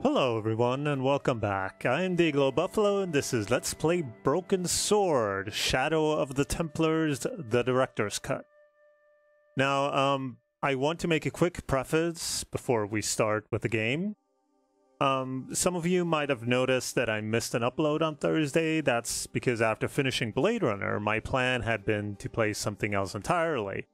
Hello everyone and welcome back. I am Day-Glo Buffalo and this is Let's Play Broken Sword, Shadow of the Templars, the Director's Cut. Now, I want to make a quick preface before we start with the game. Some of you might have noticed that I missed an upload on Thursday. That's because after finishing Blade Runner, my plan had been to play something else entirely.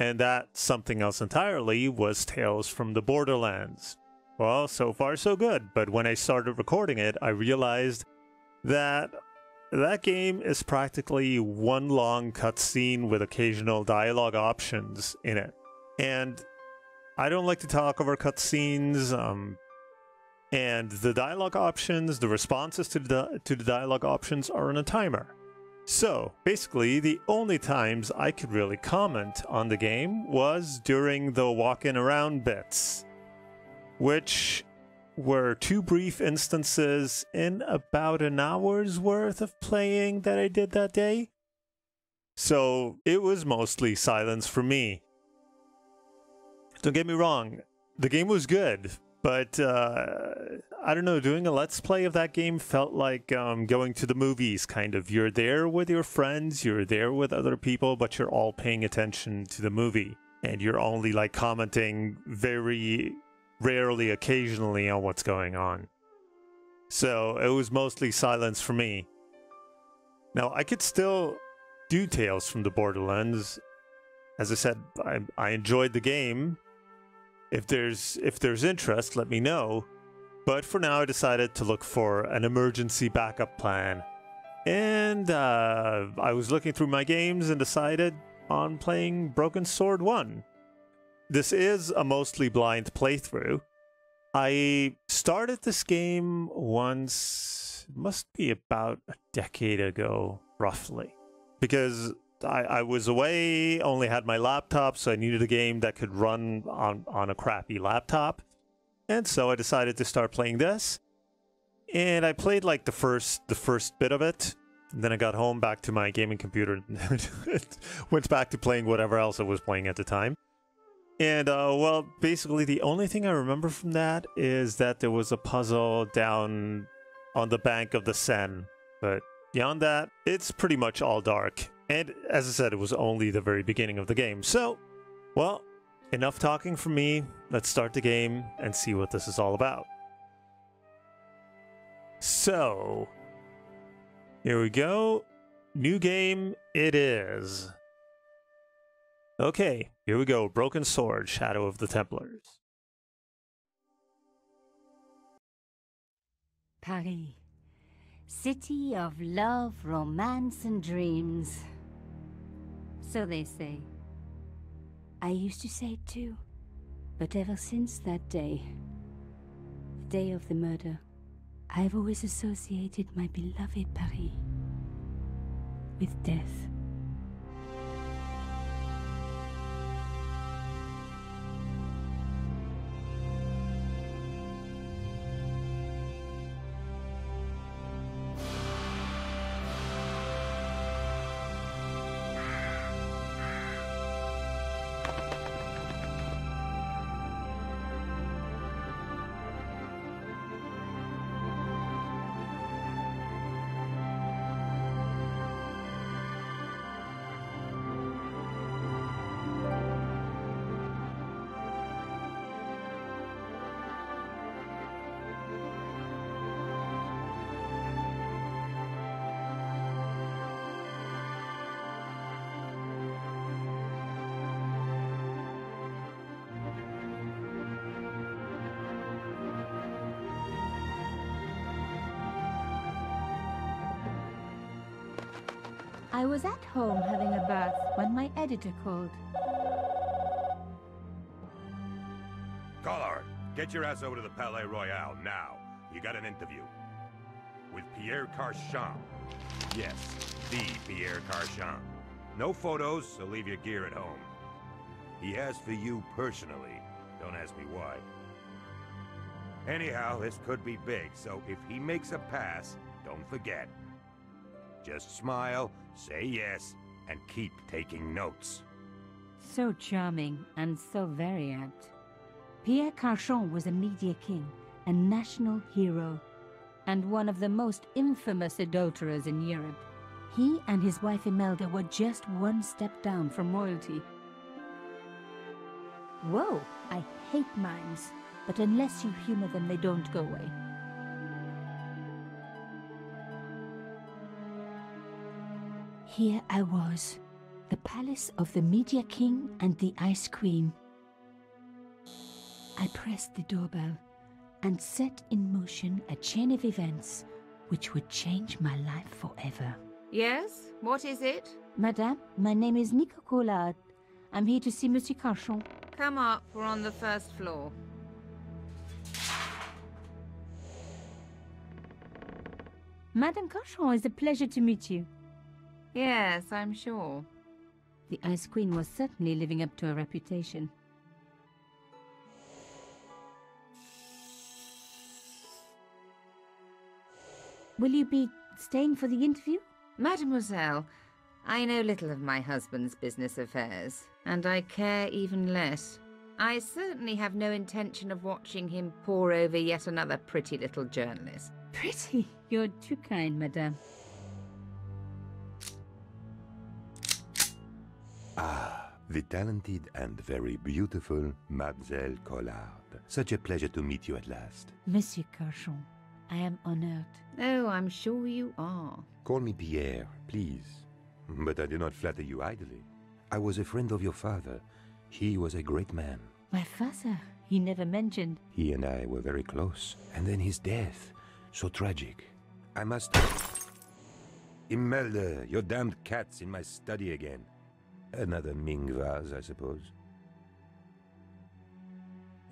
And that something else entirely was Tales from the Borderlands. Well, so far so good, but when I started recording it, I realized that that game is practically one long cutscene with occasional dialogue options in it. And I don't like to talk over cutscenes, and the dialogue options, the responses to the dialogue options are on a timer. So, basically, the only times I could really comment on the game was during the walking around bits, which were two brief instances in about an hour's worth of playing that I did that day. So it was mostly silence for me. Don't get me wrong, the game was good, but I don't know, doing a let's play of that game felt like going to the movies, kind of. You're there with your friends, you're there with other people, but you're all paying attention to the movie. And you're only like commenting very rarely, occasionally on what's going on. So it was mostly silence for me. Now I could still do Tales from the Borderlands. As I said, I enjoyed the game. If there's interest, let me know. But for now I decided to look for an emergency backup plan. And I was looking through my games and decided on playing Broken Sword 1. This is a mostly blind playthrough. I started this game once, it must be about a decade ago, roughly. Because I was away, only had my laptop, so I needed a game that could run on a crappy laptop. And so I decided to start playing this. And I played like the first bit of it. And then I got home back to my gaming computer and went back to playing whatever else I was playing at the time. And, well, basically the only thing I remember from that is that there was a puzzle down on the bank of the Seine. But beyond that, it's pretty much all dark. And as I said, it was only the very beginning of the game. So, well, enough talking from me. Let's start the game and see what this is all about. So, here we go. New game it is. Okay, here we go. Broken Sword, Shadow of the Templars. Paris. City of love, romance, and dreams. So they say. I used to say it too. But ever since that day, the day of the murder, I've always associated my beloved Paris with death. I was at home having a bath when my editor called. Collard, get your ass over to the Palais Royal now. You got an interview. With Pierre Carchon. Yes, the Pierre Carchon. No photos, so leave your gear at home. He asked for you personally. Don't ask me why. Anyhow, this could be big, so if he makes a pass, don't forget. Just smile, say yes, and keep taking notes. So charming and so very apt. Pierre Carchon was a media king, a national hero, and one of the most infamous adulterers in Europe. He and his wife Imelda were just one step down from royalty. Whoa, I hate mimes, but unless you humor them, they don't go away. Here I was, the palace of the Media King and the Ice Queen. I pressed the doorbell and set in motion a chain of events which would change my life forever. Yes? What is it? Madame, my name is Nico Collard. I'm here to see Monsieur Carchon. Come up, we're on the first floor. Madame Carchon, it's a pleasure to meet you. Yes, I'm sure. The Ice Queen was certainly living up to her reputation. Will you be staying for the interview? Mademoiselle, I know little of my husband's business affairs, and I care even less. I certainly have no intention of watching him pore over yet another pretty little journalist. Pretty? You're too kind, madame. Ah, the talented and very beautiful Mademoiselle Collard. Such a pleasure to meet you at last. Monsieur Carchon, I am honored. Oh, I'm sure you are. Call me Pierre, please. But I do not flatter you idly. I was a friend of your father. He was a great man. My father, he never mentioned. He and I were very close. And then his death. So tragic. I must... Imelda, your damned cat's in my study again. Another Ming vase, I suppose.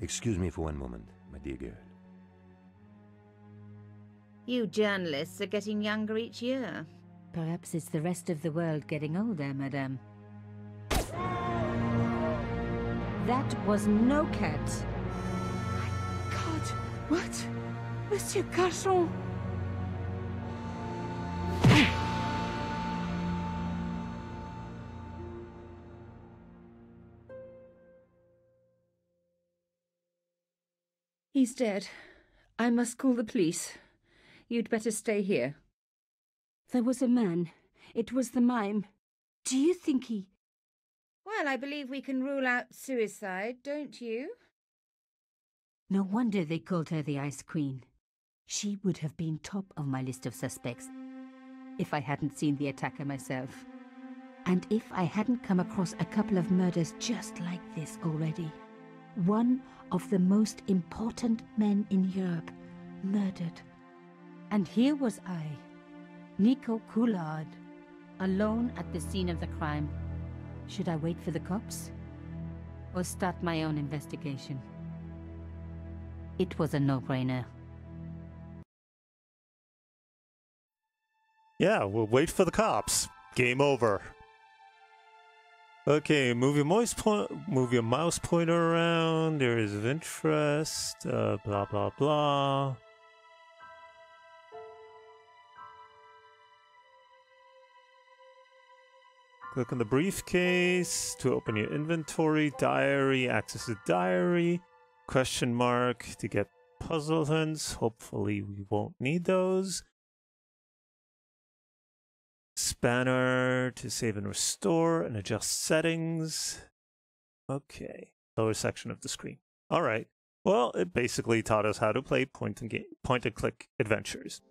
Excuse me for one moment, my dear girl. You journalists are getting younger each year. Perhaps it's the rest of the world getting older, madame. That was no cat. My God, what? Monsieur Carchon! He's dead. I must call the police. You'd better stay here. There was a man. It was the mime. Do you think he... Well, I believe we can rule out suicide, don't you? No wonder they called her the Ice Queen. She would have been top of my list of suspects if I hadn't seen the attacker myself. And if I hadn't come across a couple of murders just like this already. One of the most important men in Europe murdered. And here was I, Nico Collard, alone at the scene of the crime. Should I wait for the cops? Or start my own investigation? It was a no-brainer. Yeah, we'll wait for the cops. Game over. Okay, move your mouse pointer around. Areas of interest. Blah blah blah. Click on the briefcase to open your inventory. Diary. Access the diary. Question mark to get puzzle hints. Hopefully we won't need those. Spanner to save and restore and adjust settings. Okay, lower section of the screen. All right. Well, it basically taught us how to play point and click adventures.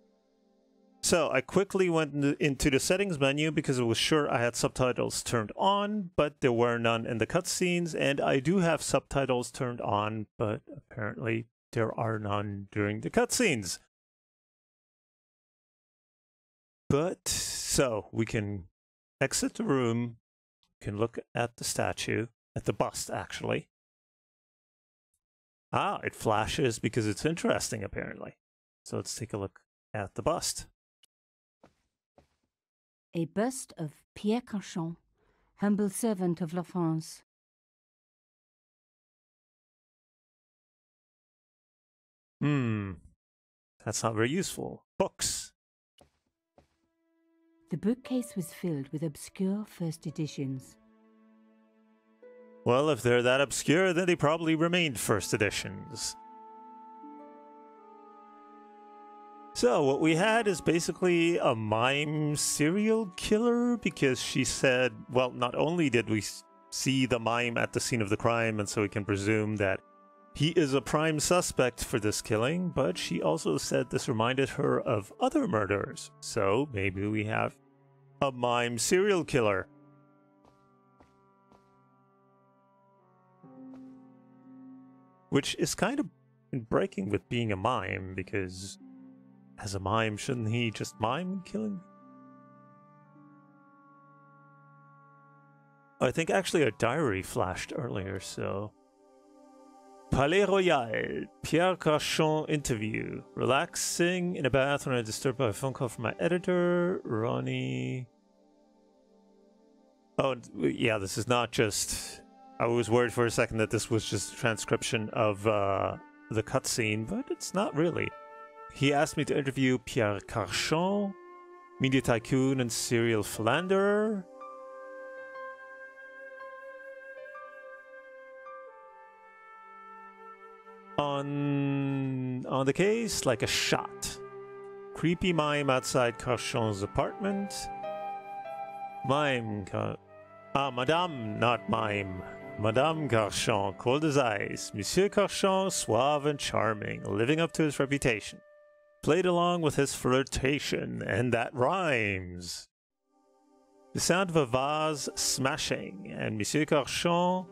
So I quickly went into the settings menu because I was sure I had subtitles turned on, but there were none in the cutscenes, and I do have subtitles turned on, but apparently there are none during the cutscenes. But, so, we can exit the room, can look at the statue, at the bust, actually. Ah, it flashes because it's interesting, apparently. So let's take a look at the bust. A bust of Pierre Carchon, humble servant of La France. That's not very useful. Books. The bookcase was filled with obscure first editions. Well, if they're that obscure, then they probably remained first editions. So what we had is basically a mime serial killer, because she said, well, not only did we see the mime at the scene of the crime, and so we can presume that he is a prime suspect for this killing, but she also said this reminded her of other murders. So maybe we have a mime serial killer. Which is kind of breaking with being a mime, because as a mime, shouldn't he just mime killing? I think actually a diary flashed earlier, so... Palais Royal, Pierre Carchon interview. Relaxing in a bath when I disturbed by a phone call from my editor, Ronnie... Oh, yeah, this is not just... I was worried for a second that this was just a transcription of the cutscene, but it's not really. He asked me to interview Pierre Carchon, media tycoon and serial philanderer. On the case, like a shot. Creepy mime outside Carchon's apartment. Madame, not mime. Madame Carchon, cold as ice. Monsieur Carchon, suave and charming, living up to his reputation. Played along with his flirtation, and that rhymes. The sound of a vase smashing, and Monsieur Carchon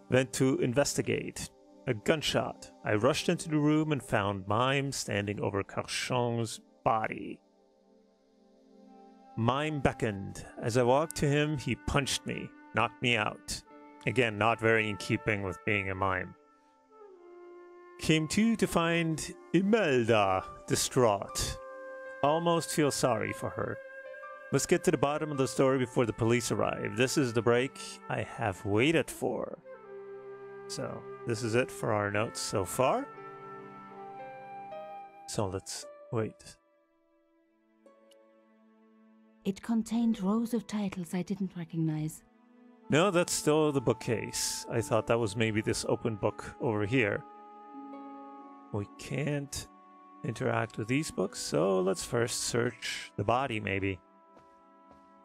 went to investigate. A gunshot. I rushed into the room and found Mime standing over Carchon's body. Mime beckoned. As I walked to him, he punched me, knocked me out. Again, not very in keeping with being a mime. Came to find Imelda distraught. Almost feel sorry for her. Must get to the bottom of the story before the police arrive. This is the break I have waited for. So, this is it for our notes so far. So let's wait. It contained rows of titles I didn't recognize. No, that's still the bookcase. I thought that was maybe this open book over here. We can't interact with these books, so let's first search the body, maybe.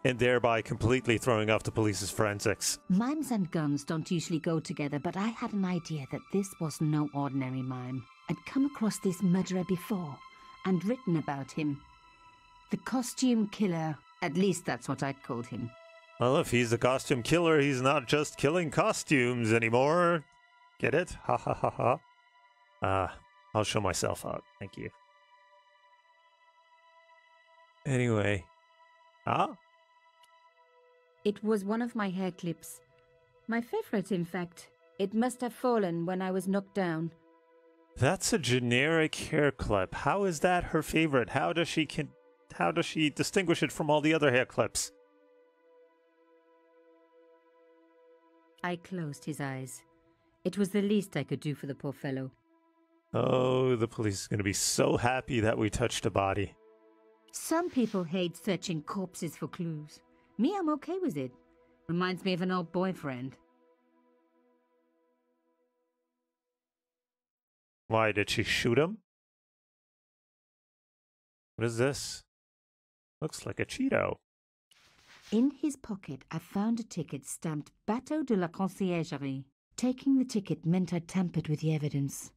And thereby completely throwing off the police's forensics. Mimes and guns don't usually go together, but I had an idea that this was no ordinary mime. I'd come across this murderer before, and written about him. The costume killer, at least that's what I'd called him. Well, if he's the costume killer, he's not just killing costumes anymore. Get it? Ha ha ha ha. I'll show myself out. Thank you. Anyway. It was one of my hair clips. My favorite, in fact. It must have fallen when I was knocked down. That's a generic hair clip. How is that her favorite? How does she distinguish it from all the other hair clips? I closed his eyes. It was the least I could do for the poor fellow. Oh, the police is going to be so happy that we touched a body. Some people hate searching corpses for clues. Me, I'm okay with it. Reminds me of an old boyfriend. Why, did she shoot him? What is this? Looks like a Cheeto. In his pocket, I found a ticket stamped Bateau de la Conciergerie. Taking the ticket meant I tampered with the evidence.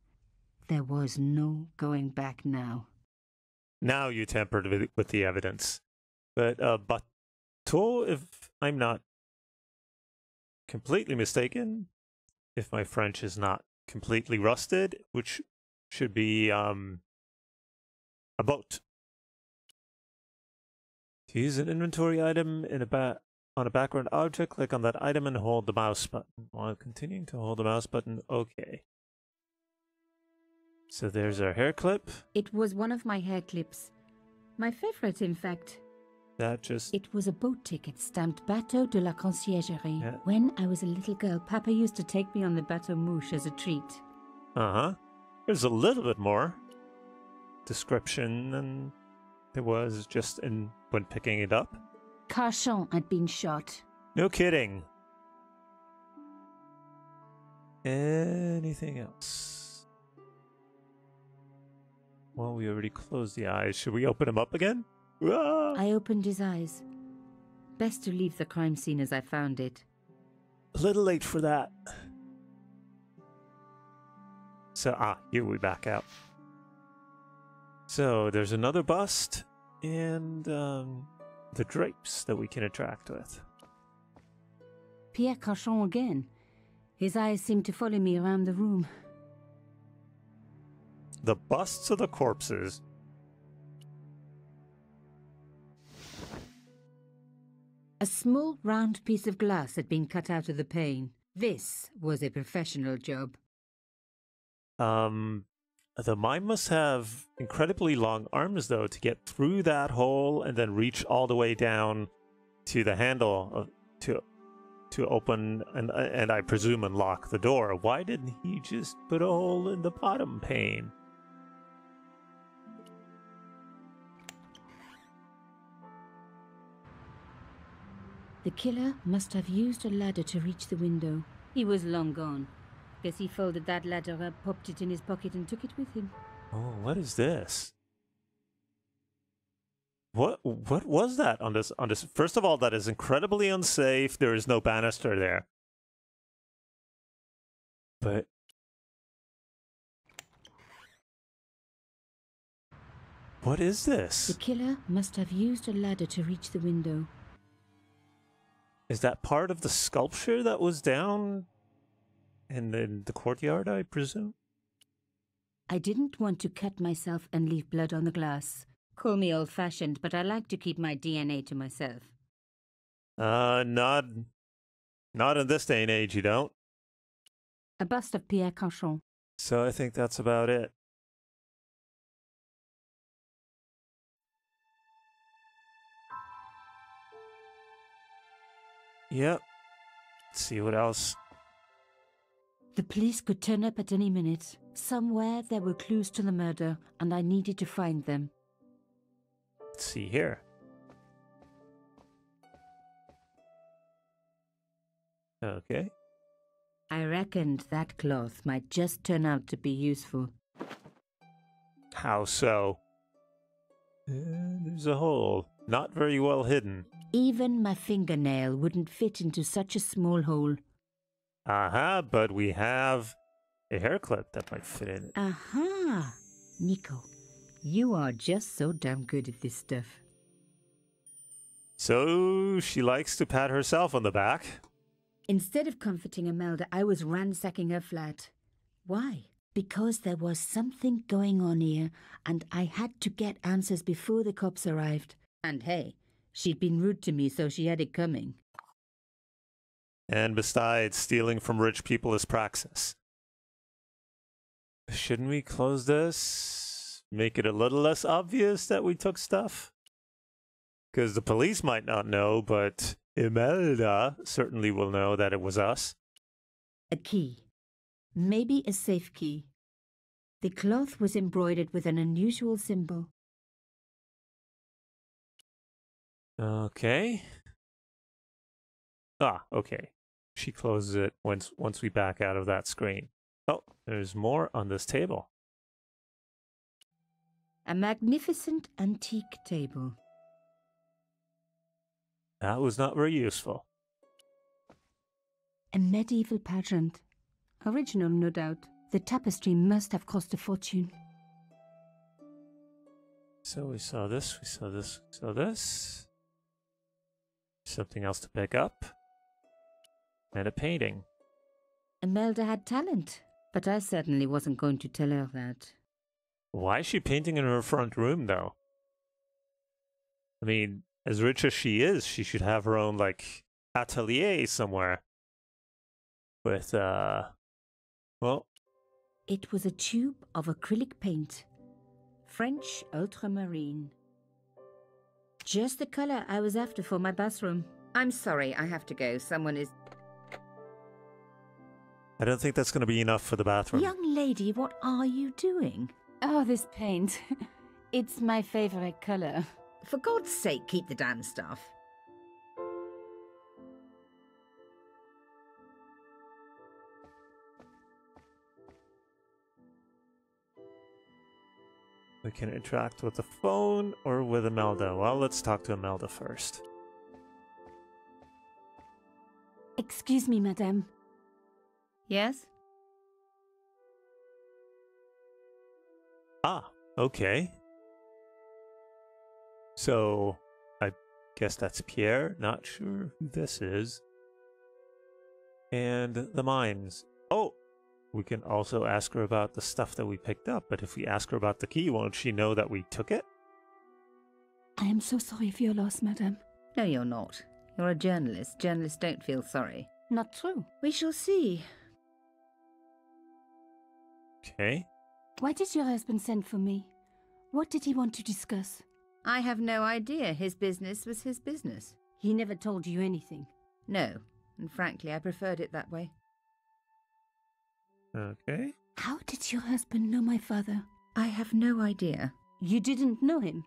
There was no going back now. Now you tampered with the evidence. But, Bateau, if I'm not completely mistaken, if my French is not completely rusted, which should be, a boat. To use an inventory item on a background object, click on that item and hold the mouse button. While continuing to hold the mouse button, okay. So there's our hair clip. It was one of my hair clips. My favorite, in fact. It was a boat ticket stamped Bateau de la Conciergerie. Yeah. When I was a little girl, Papa used to take me on the Bateau Mouche as a treat. Uh-huh. There's a little bit more description than there was just when picking it up. Carchon had been shot. No kidding. Anything else? Well, we already closed the eyes. Should we open them up again? Ah! I opened his eyes. Best to leave the crime scene as I found it. A little late for that. So, here we back out. So, there's another bust and the drapes that we can attract with. Pierre Cauchon again. His eyes seemed to follow me around the room. The busts of the corpses. A small round piece of glass had been cut out of the pane. This was a professional job. The mime must have incredibly long arms, though, to get through that hole and then reach all the way down to the handle to open and I presume unlock the door. Why didn't he just put a hole in the bottom pane? The killer must have used a ladder to reach the window. He was long gone. Guess he folded that ladder up, popped it in his pocket and took it with him. Oh, what is this? What was that on this? First of all, that is incredibly unsafe. There is no banister there. But what is this? The killer must have used a ladder to reach the window. Is that part of the sculpture that was down in the courtyard, I presume? I didn't want to cut myself and leave blood on the glass. Call me old-fashioned, but I like to keep my DNA to myself. Not in this day and age, you don't. A bust of Pierre Cauchon. So I think that's about it. Yep. Let's see what else. The police could turn up at any minute. Somewhere there were clues to the murder, and I needed to find them. Let's see here. Okay. I reckoned that cloth might just turn out to be useful. How so? There's a hole. Not very well hidden. Even my fingernail wouldn't fit into such a small hole. Aha, but we have a hair clip that might fit in it. Aha! Nico, you are just so damn good at this stuff. So she likes to pat herself on the back. Instead of comforting Imelda, I was ransacking her flat. Why? Because there was something going on here, and I had to get answers before the cops arrived. And hey, she'd been rude to me, so she had it coming. And besides, stealing from rich people is praxis. Shouldn't we close this? Make it a little less obvious that we took stuff? Because the police might not know, but Imelda certainly will know that it was us. A key. Maybe a safe key. The cloth was embroidered with an unusual symbol. Okay. Okay. She closes it once we back out of that screen. Oh, there's more on this table. A magnificent antique table. That was not very useful. A medieval pageant. Original, no doubt. The tapestry must have cost a fortune. So we saw this, we saw this, we saw this. Something else to pick up. And a painting. Imelda had talent, but I certainly wasn't going to tell her that. Why is she painting in her front room, though? I mean, as rich as she is, she should have her own, like, atelier somewhere. With, well... It was a tube of acrylic paint. French ultramarine. Just the color I was after for my bathroom. I'm sorry, I have to go. Someone is... I don't think that's going to be enough for the bathroom. Young lady, what are you doing? Oh, this paint. It's my favorite color. For God's sake, keep the damn stuff. We can interact with the phone or with Imelda. Well, let's talk to Imelda first. Excuse me, madame. Yes? Ah, okay. So, I guess that's Pierre. Not sure who this is. And the mines. Oh! We can also ask her about the stuff that we picked up, but if we ask her about the key, won't she know that we took it? I am so sorry for your loss, madame. No, you're not. You're a journalist. Journalists don't feel sorry. Not true. We shall see. Okay. Why did your husband send for me? What did he want to discuss? I have no idea. His business was his business. He never told you anything. No, and frankly, I preferred it that way. Okay. How did your husband know my father? I have no idea. You didn't know him?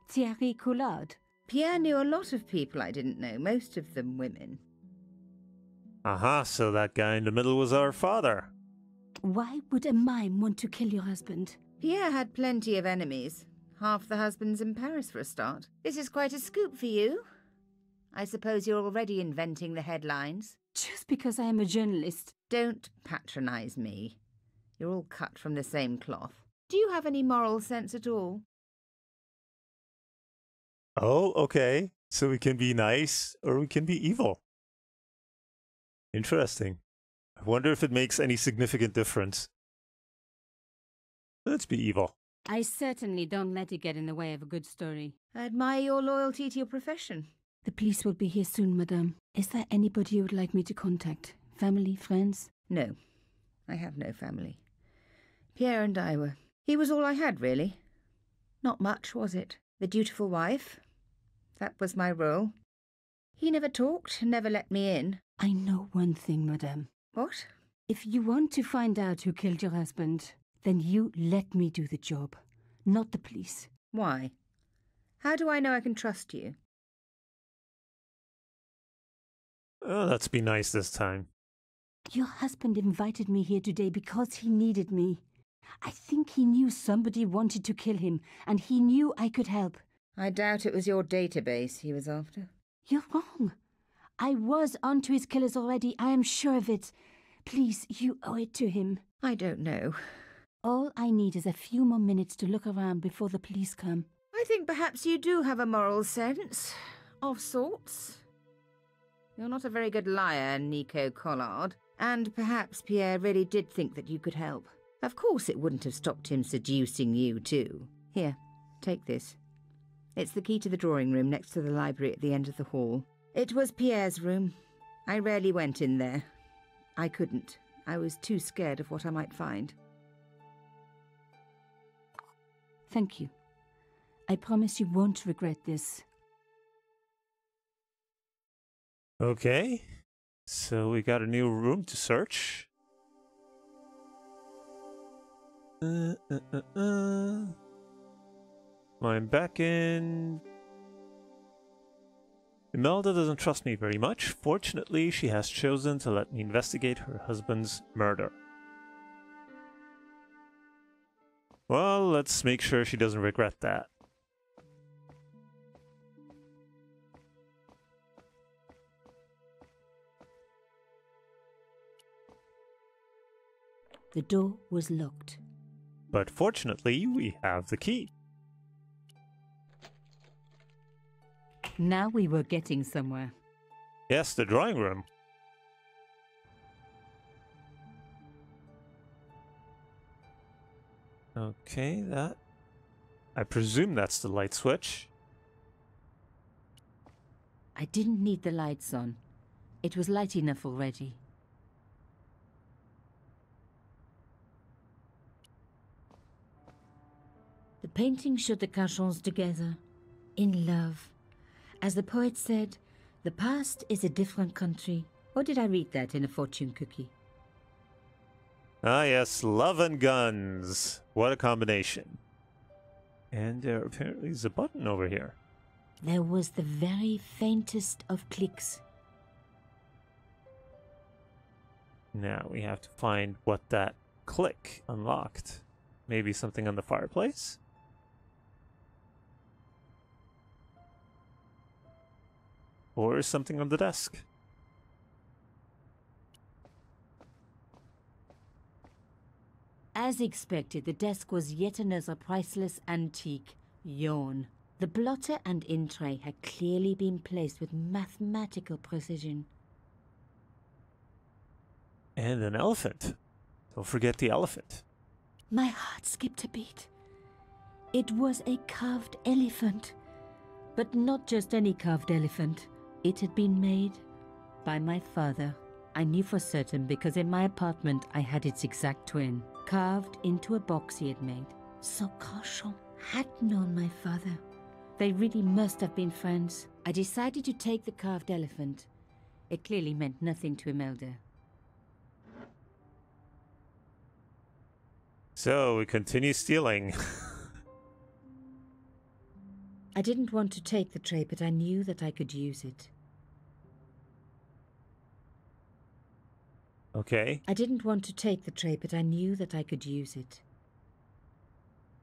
Thierry Collard? Pierre knew a lot of people I didn't know, most of them women. Aha, so that guy in the middle was our father. Why would a mime want to kill your husband? Pierre had plenty of enemies. Half the husbands in Paris for a start. This is quite a scoop for you. I suppose you're already inventing the headlines. Just because I am a journalist. Don't patronize me. You're all cut from the same cloth. Do you have any moral sense at all? Oh, okay. So we can be nice or we can be evil. Interesting. I wonder if it makes any significant difference. Let's be evil. I certainly don't let it get in the way of a good story. I admire your loyalty to your profession. The police will be here soon, madame. Is there anybody you would like me to contact? Family, friends? No, I have no family. Pierre and I were... He was all I had, really. Not much, was it? The dutiful wife. That was my role. He never talked, never let me in. I know one thing, madame. What? If you want to find out who killed your husband, then you let me do the job, not the police. Why? How do I know I can trust you? Oh, let's be nice this time. Your husband invited me here today because he needed me. I think he knew somebody wanted to kill him, and he knew I could help. I doubt it was your database he was after. You're wrong. I was onto his killers already, I am sure of it. Please, you owe it to him. I don't know. All I need is a few more minutes to look around before the police come. I think perhaps you do have a moral sense. Of sorts. You're not a very good liar, Nico Collard. And perhaps Pierre really did think that you could help. Of course it wouldn't have stopped him seducing you, too. Here, take this. It's the key to the drawing room next to the library at the end of the hall. It was Pierre's room. I rarely went in there. I couldn't. I was too scared of what I might find. Thank you. I promise you won't regret this. Okay. So we got a new room to search. I'm back in. Imelda doesn't trust me very much. Fortunately, she has chosen to let me investigate her husband's murder. Well, let's make sure she doesn't regret that. The door was locked. But fortunately, we have the key. Now we were getting somewhere. Yes, the drawing room. Okay, that... I presume that's the light switch. I didn't need the lights on. It was light enough already. The painting showed the Cachons together, in love. As the poet said, the past is a different country. Or did I read that in a fortune cookie? Ah yes, love and guns. What a combination. And there apparently is a button over here. There was the very faintest of clicks. Now we have to find what that click unlocked. Maybe something on the fireplace? Or something on the desk. As expected, the desk was yet another priceless antique. Yawn. The blotter and in tray had clearly been placed with mathematical precision. And an elephant. Don't forget the elephant. My heart skipped a beat. It was a carved elephant. But not just any carved elephant. It had been made by my father. I knew for certain because in my apartment I had its exact twin, carved into a box he had made. So Carchon had known my father. They really must have been friends. I decided to take the carved elephant. It clearly meant nothing to Imelda. So we continue stealing. I didn't want to take the tray, but I knew that I could use it. Okay. I didn't want to take the tray, but I knew that I could use it.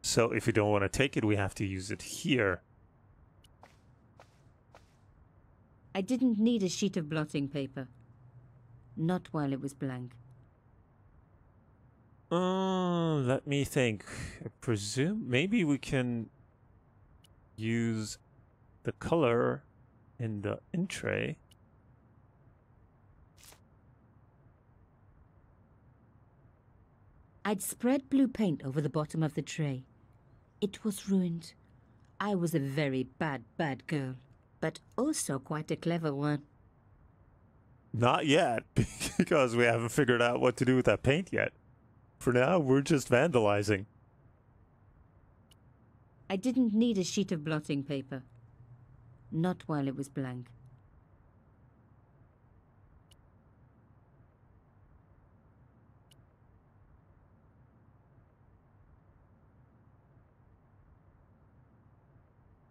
So if we don't want to take it, we have to use it here. I didn't need a sheet of blotting paper. Not while it was blank. Let me think. I presume maybe we can use the color in the in tray. I'd spread blue paint over the bottom of the tray. It was ruined. I was a very bad girl, but also quite a clever one. Not yet, because we haven't figured out what to do with that paint yet. For now, we're just vandalizing. I didn't need a sheet of blotting paper. Not while it was blank.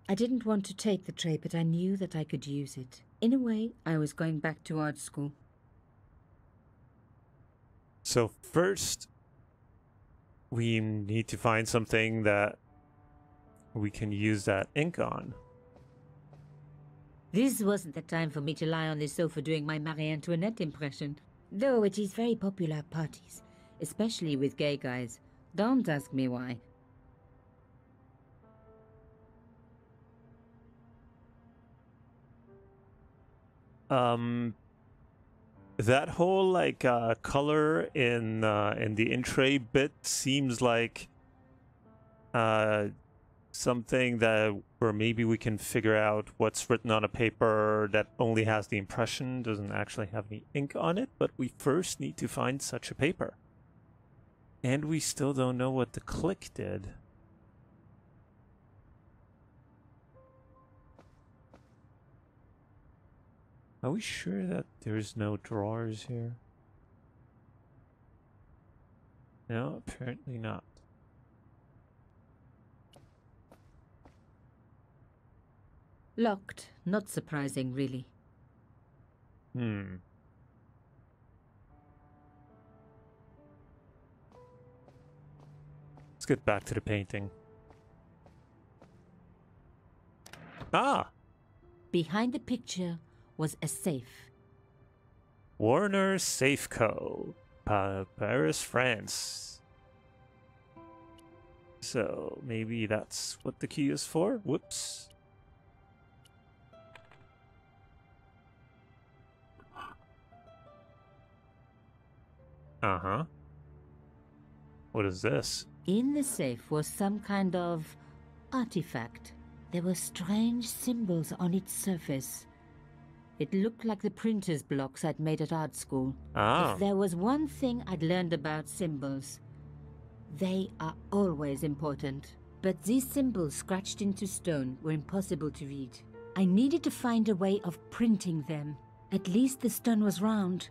I didn't want to take the tray, but I knew that I could use it. In a way, I was going back to art school. So first, we need to find something that we can use that ink on. This wasn't the time for me to lie on the sofa doing my Marie Antoinette impression. Though it is very popular at parties, especially with gay guys. Don't ask me why. That whole like color in the in tray bit seems like something that where maybe we can figure out what's written on a paper that only has the impression, doesn't actually have any ink on it, but we first need to find such a paper. And we still don't know what the click did. Are we sure that there's no drawers here? No, apparently not. Locked. Not surprising, really. Let's get back to the painting. Ah! Behind the picture was a safe. Warner Safe Co. Paris, France. So maybe that's what the key is for? Whoops. Uh-huh. What is this? In the safe was some kind of artifact. There were strange symbols on its surface. It looked like the printer's blocks I'd made at art school. Ah. If there was one thing I'd learned about symbols, they are always important. But these symbols scratched into stone were impossible to read. I needed to find a way of printing them. At least the stone was round.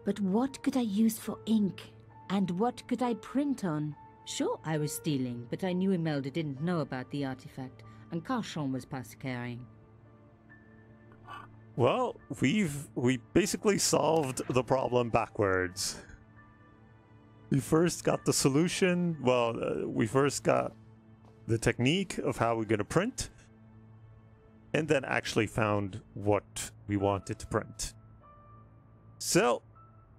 But what could I use for ink? And what could I print on? Sure, I was stealing, but I knew Imelda didn't know about the artifact, and Carchon was past caring. Well, we basically solved the problem backwards. We first got the solution. Well, we first got the technique of how we're going to print. and then actually found what we wanted to print. So,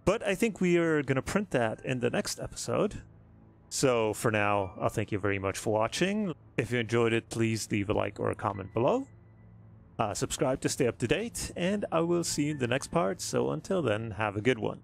but I think we are going to print that in the next episode. So for now, I'll thank you very much for watching. If you enjoyed it, please leave a like or a comment below. Subscribe to stay up to date, and I will see you in the next part. So until then, have a good one.